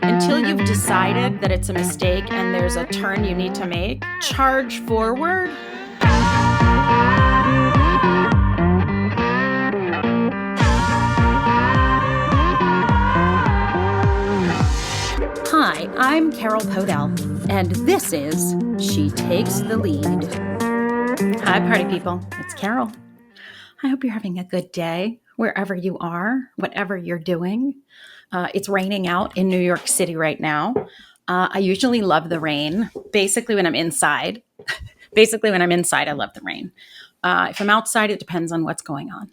Until you've decided that it's a mistake and there's a turn you need to make, charge forward. Hi, I'm Carol Podell, and this is She Takes the Lead. Hi, party people. It's Carol. I hope you're having a good day wherever you are, whatever you're doing. It's raining out in New York City right now. I usually love the rain. Basically, when I'm inside, I love the rain. If I'm outside, it depends on what's going on.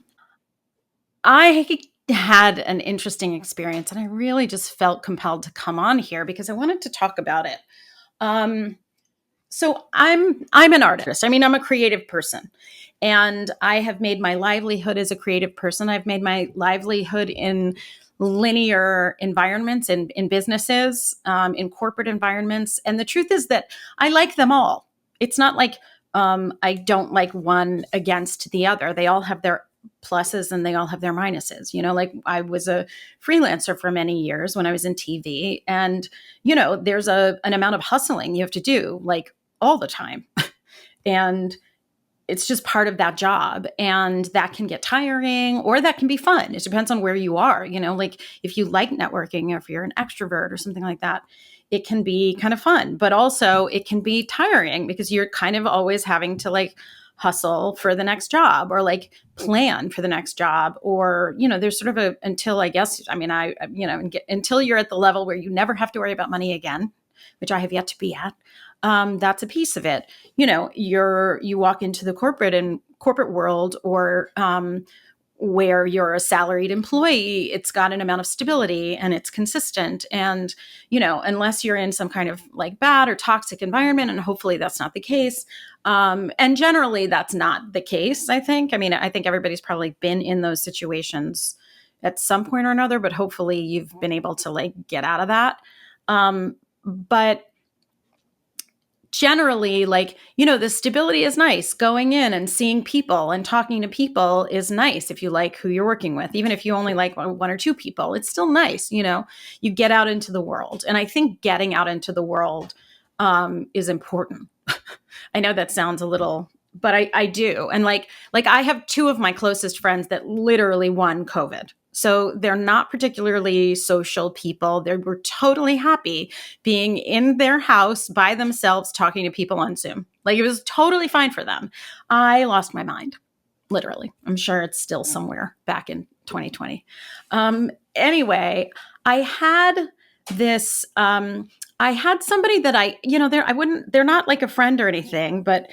I had an interesting experience, and I really just felt compelled to come on here because I wanted to talk about it. So I'm an artist. I mean, I'm a creative person, and I have made my livelihood as a creative person. I've made my livelihood in linear environments, in businesses, in corporate environments. And the truth is that I like them all. It's not like I don't like one against the other. They all have their pluses and they all have their minuses. You know, like I was a freelancer for many years when I was in TV, and there's an amount of hustling you have to do like all the time. And it's just part of that job, and that can get tiring or that can be fun. It depends on where you are. Like if you like networking, or if you're an extrovert or something like that, it can be kind of fun, but also it can be tiring because you're kind of always having to like hustle for the next job, or like plan for the next job, or there's sort of until you're at the level where you never have to worry about money again, which I have yet to be at. That's a piece of it. You walk into the corporate world, or where you're a salaried employee, it's got an amount of stability and it's consistent. And, unless you're in some kind of like bad or toxic environment, and hopefully that's not the case. And generally that's not the case, I think. I think everybody's probably been in those situations at some point or another, but hopefully you've been able to like get out of that. But generally, the stability is nice. Going in and seeing people and talking to people is nice if you like who you're working with. Even if you only like one or two people, it's still nice. You get out into the world. And I think getting out into the world is important. I know that sounds a little, but I do. And like I have two of my closest friends that literally won COVID. So they're not particularly social people. They were totally happy being in their house by themselves, talking to people on Zoom. Like it was totally fine for them. I lost my mind, literally. I'm sure it's still somewhere back in 2020. Anyway, I had this, I had somebody that they're not like a friend or anything, but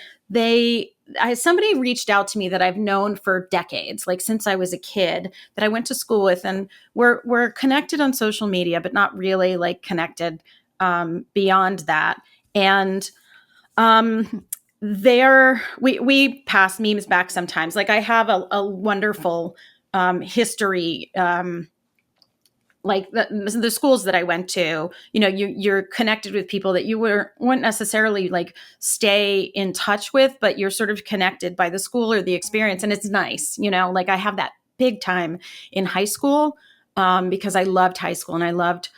somebody reached out to me that I've known for decades, like since I was a kid, that I went to school with, and we're connected on social media, but not really like connected beyond that. And we pass memes back sometimes. Like I have a wonderful history. Like the schools that I went to, you're connected with people that you wouldn't necessarily like stay in touch with, but you're sort of connected by the school or the experience. And it's nice, like I have that big time in high school because I loved high school, and I loved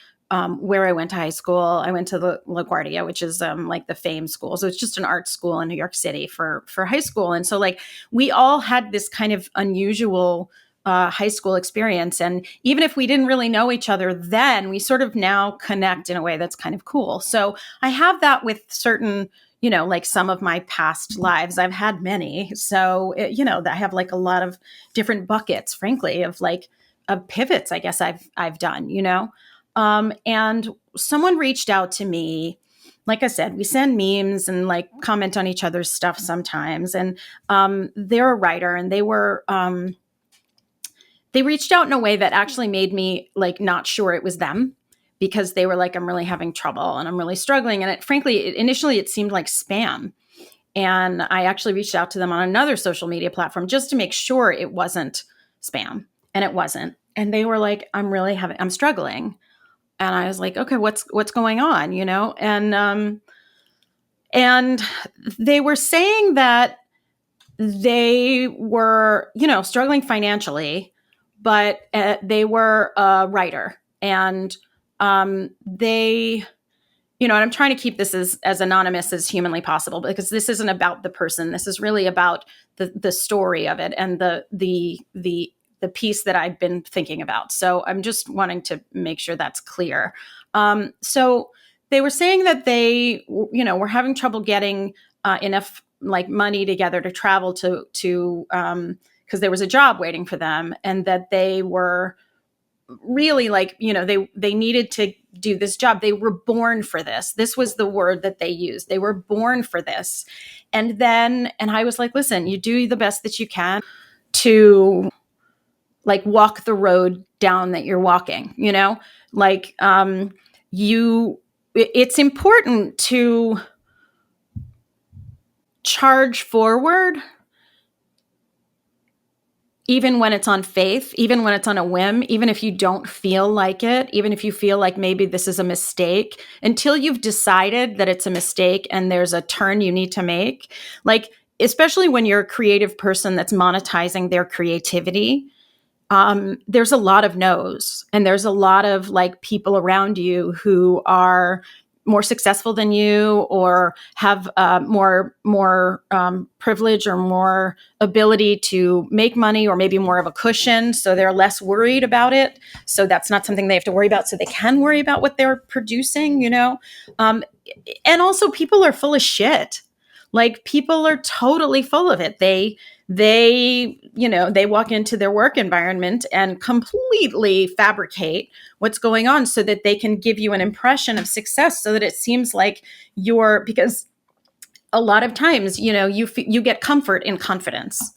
where I went to high school. I went to the LaGuardia, which is like the FAME school. So it's just an art school in New York City for high school. And so like we all had this kind of unusual high school experience. And even if we didn't really know each other then, we sort of now connect in a way that's kind of cool. So I have that with certain, like some of my past lives. I've had many. So, I have like a lot of different buckets, frankly, of pivots, I guess I've done, and someone reached out to me. Like I said, we send memes and like comment on each other's stuff sometimes. And they're a writer, and they reached out in a way that actually made me like not sure it was them, because they were like, I'm really having trouble and I'm really struggling. And initially it seemed like spam. And I actually reached out to them on another social media platform just to make sure it wasn't spam. And it wasn't. And they were like, I'm struggling. And I was like, okay, what's going on? And they were saying that they were, struggling financially, but they were a writer, and they, and I'm trying to keep this as anonymous as humanly possible, because this isn't about the person. This is really about the story of it and the piece that I've been thinking about. So I'm just wanting to make sure that's clear. So they were saying that they, were having trouble getting enough like money together to travel to because there was a job waiting for them, and that they were really like, they needed to do this job. They were born for this. This was the word that they used. They were born for this. And I was like, listen, you do the best that you can to like walk the road down that you're walking, like it's important to charge forward, even when it's on faith, even when it's on a whim, even if you don't feel like it, even if you feel like maybe this is a mistake, until you've decided that it's a mistake and there's a turn you need to make. Like, especially when you're a creative person that's monetizing their creativity, there's a lot of no's, and there's a lot of like people around you who are more successful than you, or have more privilege or more ability to make money, or maybe more of a cushion, so they're less worried about it. So that's not something they have to worry about. So they can worry about what they're producing, and also people are full of shit. Like, people are totally full of it. They walk into their work environment and completely fabricate what's going on so that they can give you an impression of success, so that it seems like because a lot of times, you get comfort in confidence,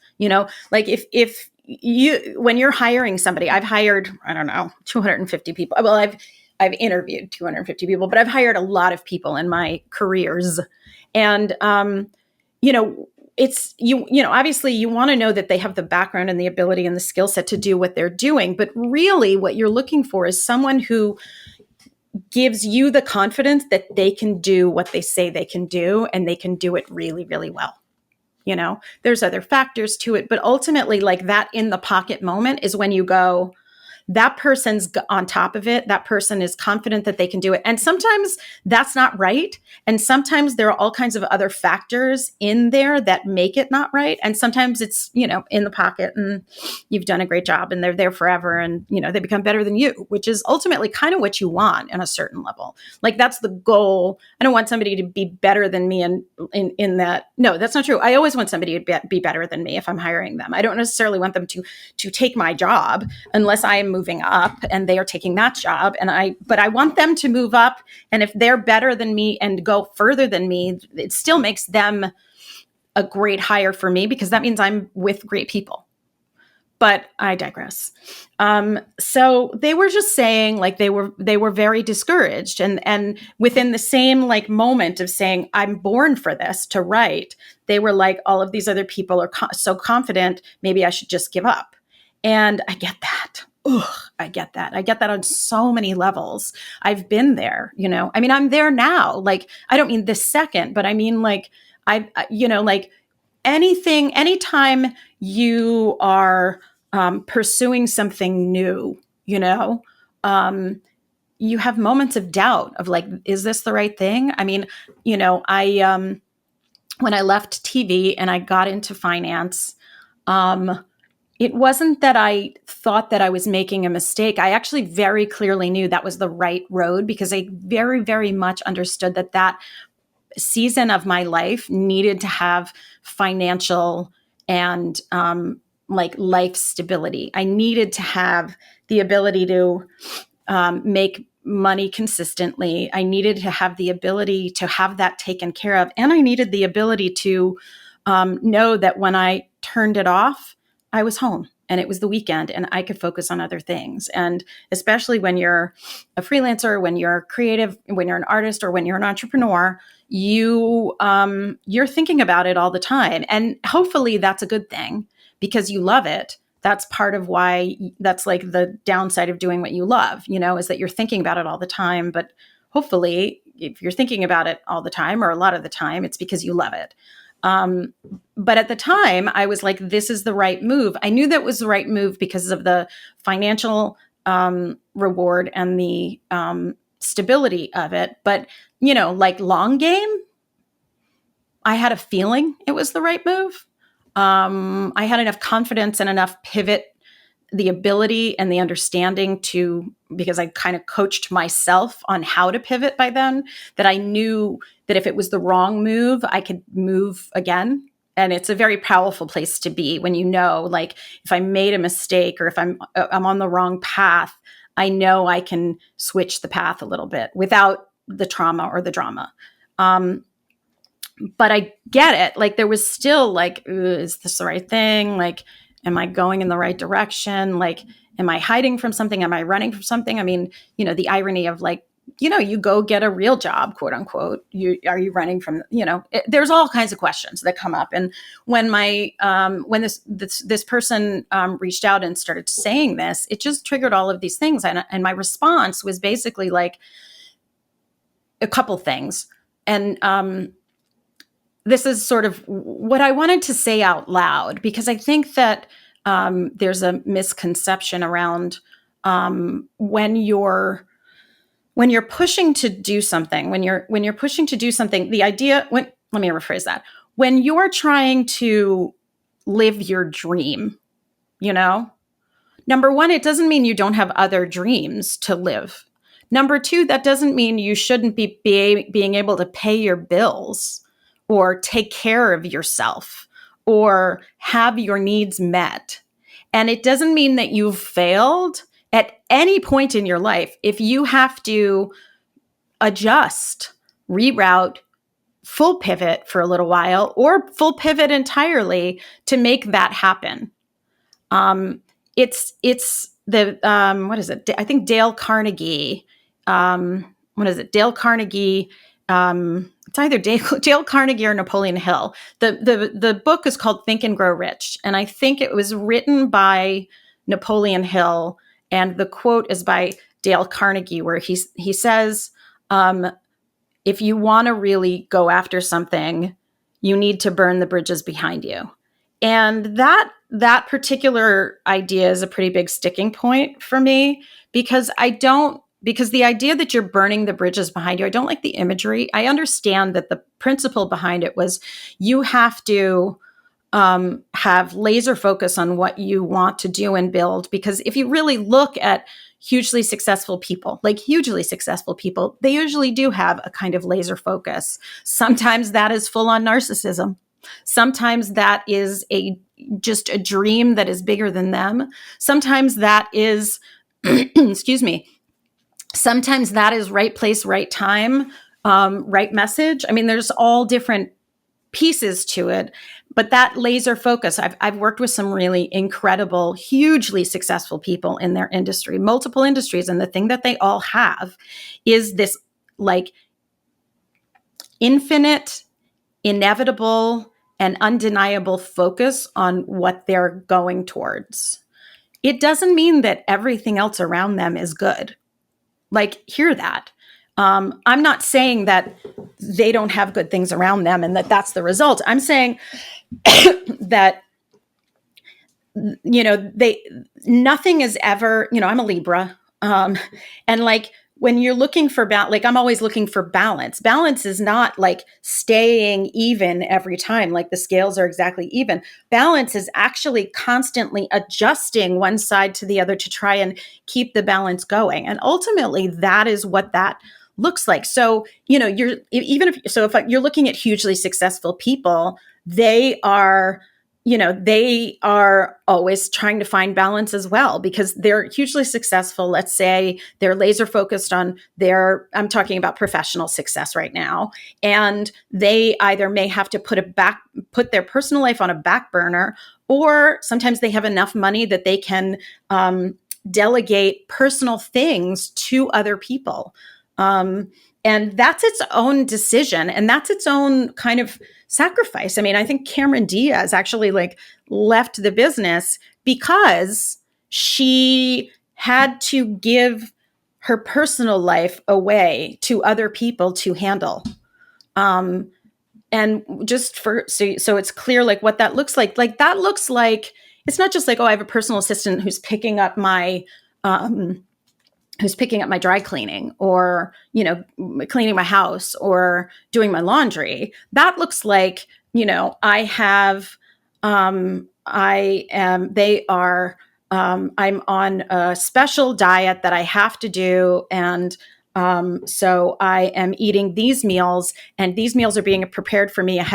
like if you, when you're hiring somebody, I've hired, I don't know, 250 people. Well, I've interviewed 250 people, but I've hired a lot of people in my careers. And, it's obviously you want to know that they have the background and the ability and the skill set to do what they're doing. But really what you're looking for is someone who gives you the confidence that they can do what they say they can do, and they can do it really, really well. There's other factors to it, but ultimately, like, that in the pocket moment is when you go, that person's on top of it. That person is confident that they can do it. And sometimes that's not right. And sometimes there are all kinds of other factors in there that make it not right. And sometimes it's, in the pocket and you've done a great job and they're there forever, and, they become better than you, which is ultimately kind of what you want on a certain level. Like, that's the goal. I don't want somebody to be better than me in that. No, that's not true. I always want somebody to be better than me if I'm hiring them. I don't necessarily want them to take my job unless I am moving up and they are taking that job. But I want them to move up. And if they're better than me and go further than me, it still makes them a great hire for me, because that means I'm with great people. But I digress. So they were just saying, like, they were very discouraged, and within the same like moment of saying, I'm born for this to write, they were like, all of these other people are so confident, maybe I should just give up. And I get that. I get that. I get that on so many levels. I've been there, I mean, I'm there now. Like, I don't mean this second, but I mean, like, like anytime you are pursuing something new, you have moments of doubt of like, is this the right thing? I mean, I, when I left TV and I got into finance, it wasn't that I thought that I was making a mistake. I actually very clearly knew that was the right road, because I very, very much understood that season of my life needed to have financial and like life stability. I needed to have the ability to make money consistently. I needed to have the ability to have that taken care of. And I needed the ability to know that when I turned it off, I was home and it was the weekend and I could focus on other things. And especially when you're a freelancer, when you're creative, when you're an artist, or when you're an entrepreneur, you're thinking about it all the time. And hopefully that's a good thing, because you love it. That's part of why, that's like the downside of doing what you love, is that you're thinking about it all the time. But hopefully if you're thinking about it all the time, or a lot of the time, it's because you love it. But at the time, I was like, this is the right move. I knew that was the right move because of the financial reward and the stability of it. But, like long game, I had a feeling it was the right move. I had enough confidence and enough pivot, the ability and the understanding because I kind of coached myself on how to pivot by then, that I knew that if it was the wrong move, I could move again. And it's a very powerful place to be when like, if I made a mistake or if I'm on the wrong path, I know I can switch the path a little bit without the trauma or the drama. But I get it. Like, there was still like, is this the right thing? Like, am I going in the right direction? Like, am I hiding from something? Am I running from something? I mean, the irony of like, you go get a real job, quote unquote. Are you running from, there's all kinds of questions that come up. And when when this person reached out and started saying this, it just triggered all of these things. And my response was basically like a couple things. And, this is sort of what I wanted to say out loud, because I think that there's a misconception around when you're pushing to do something, when you're pushing to do something, the idea, let me rephrase that. When you're trying to live your dream, number one, it doesn't mean you don't have other dreams to live. Number two, that doesn't mean you shouldn't be being able to pay your bills or take care of yourself or have your needs met. And it doesn't mean that you've failed at any point in your life if you have to adjust, reroute, full pivot for a little while, or full pivot entirely to make that happen. It's the, what is it? I think Dale Carnegie, Dale Carnegie, it's either Dale Carnegie or Napoleon Hill. The book is called Think and Grow Rich. And I think it was written by Napoleon Hill. And the quote is by Dale Carnegie, where he says, if you want to really go after something, you need to burn the bridges behind you. And that particular idea is a pretty big sticking point for me, because the idea that you're burning the bridges behind you, I don't like the imagery. I understand that the principle behind it was you have to have laser focus on what you want to do and build. Because if you really look at hugely successful people, they usually do have a kind of laser focus. Sometimes that is full on narcissism. Sometimes that is just a dream that is bigger than them. Sometimes that is, excuse me, sometimes that is right place, right time, right message. I mean, there's all different pieces to it, but that laser focus, I've worked with some really incredible, hugely successful people in their industry, multiple industries. And the thing that they all have is this like infinite, inevitable, and undeniable focus on what they're going towards. It doesn't mean that everything else around them is good. Like, hear that. I'm not saying that they don't have good things around them and that that's the result. I'm saying that, nothing is ever, I'm a Libra. And like, when you're looking for like, I'm always looking for balance. Balance is not like staying even every time, like the scales are exactly even. Balance is actually constantly adjusting one side to the other to try and keep the balance going. And ultimately, that is what that looks like. So, if you're looking at hugely successful people, they are always trying to find balance as well, because they're hugely successful. Let's say they're laser focused on I'm talking about professional success right now. And they either may have to put their personal life on a back burner, or sometimes they have enough money that they can delegate personal things to other people. And that's its own decision, and that's its own kind of sacrifice. I mean, I think Cameron Diaz actually left the business because she had to give her personal life away to other people to handle. and just for so it's clear like what that looks like that looks like it's not just like, oh, I have a personal assistant um who's picking up my dry cleaning, or cleaning my house or doing my laundry. That looks like, I have I am they are I'm on a special diet that I have to do, and so I am eating these meals, and these meals are being prepared for me ahead